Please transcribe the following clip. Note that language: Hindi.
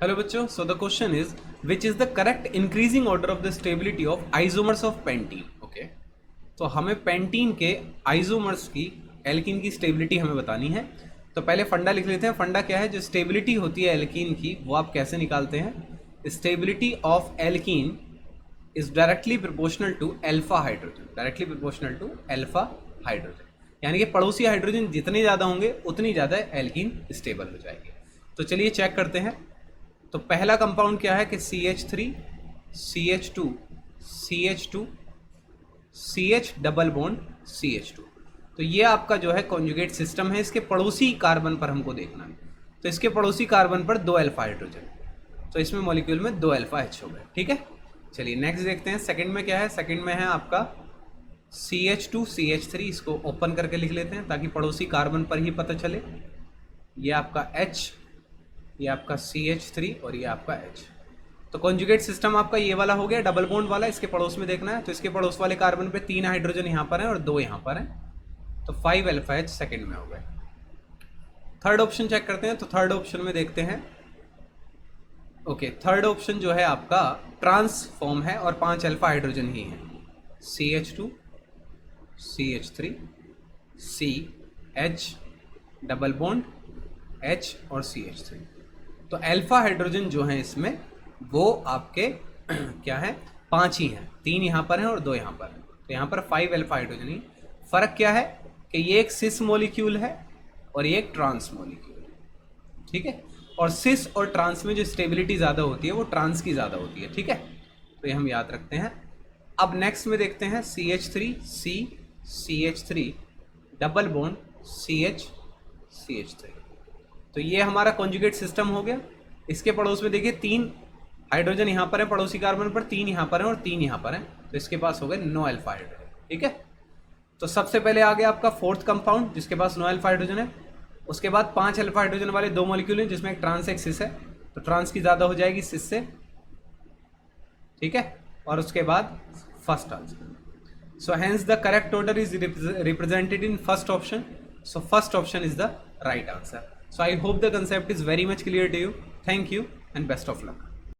हेलो बच्चों, so the question is which is the correct increasing order of the stability of isomers of pentene. Okay, तो हमें पेंटीन के आइसोमर्स की एल्कीन की स्टेबिलिटी हमें बतानी है। तो पहले फंडा लिख लेते हैं। फंडा क्या है? जो स्टेबिलिटी होती है एल्कीन की वो आप कैसे निकालते हैं? Stability of alkene is directly proportional to alpha hydrogen. Directly proportional to alpha hydrogen, यानी कि पड़ोसी हाइड्रोजन जितने ज़्यादा होंगे उतनी ज़्यादा एल्कीन स्टेबल हो जाएगी। तो चलिए चेक करते हैं। तो पहला कंपाउंड क्या है कि CH3 CH2 CH2 CH double bond CH2। तो ये आपका जो है कॉन्जुगेट सिस्टम है। इसके पड़ोसी कार्बन पर हमको देखना है। तो इसके पड़ोसी कार्बन पर 2 अल्फा हाइड्रोजन, तो इसमें मॉलिक्यूल में 2 अल्फा H हो गए। ठीक है, चलिए नेक्स्ट देखते हैं। सेकंड में क्या है? सेकंड में है आपका CH2 CH3। इसको ओपन करके लिख लेते हैं ताकि पड़ोसी कार्बन पर ही पता चले। ये आपका H, ये आपका CH3 और ये आपका H। तो कॉन्जुगेट सिस्टम आपका ये वाला हो गया, डबल बॉन्ड वाला। इसके पड़ोस में देखना है, तो इसके पड़ोस वाले कार्बन पे 3 हाइड्रोजन यहाँ पर हैं और 2 यहाँ पर हैं, तो 5 अल्फा H सेकेंड में हो गए। थर्ड ऑप्शन चेक करते हैं। तो थर्ड ऑप्शन में देखते हैं। ओके, थर्ड ऑप्शन जो है आपका ट्रांस फॉर्म है और 5 अल्फा हाइड्रोजन ही है। CH2 CH3 CH double bond H और CH3। तो अल्फा हाइड्रोजन जो है इसमें वो आपके क्या है? 5 ही हैं। 3 यहाँ पर हैं और 2 यहाँ पर हैं, तो यहाँ पर 5 अल्फा हाइड्रोजन ही। फर्क क्या है कि ये एक सिस मॉलिक्यूल है और ये एक ट्रांस मॉलिक्यूल है। ठीक है, और सिस और ट्रांस में जो स्टेबिलिटी ज़्यादा होती है वो ट्रांस की ज़्यादा होती है। ठीक है, तो ये हम याद रखते हैं। अब नेक्स्ट में देखते हैं CH3 CH3 double bond CH3। तो ये हमारा कॉन्जुगेट सिस्टम हो गया। इसके पड़ोस में देखिए 3 हाइड्रोजन यहाँ पर है, पड़ोसी कार्बन पर 3 यहाँ पर हैं और 3 यहाँ पर हैं, तो इसके पास हो गए 9 अल्फा हाइड्रोजन। ठीक है, तो सबसे पहले आ गया आपका फोर्थ कंपाउंड जिसके पास 9 अल्फा हाइड्रोजन है। उसके बाद 5 अल्फा हाइड्रोजन वाले 2 मॉलिक्यूल हैं जिसमें एक ट्रांस एक सिस है, तो ट्रांस की ज़्यादा हो जाएगी सिस से। ठीक है, और उसके बाद first answer. So hence the correct order is represented in first option. So first option is the right answer. So I hope the concept is very much clear to you. Thank you and best of luck.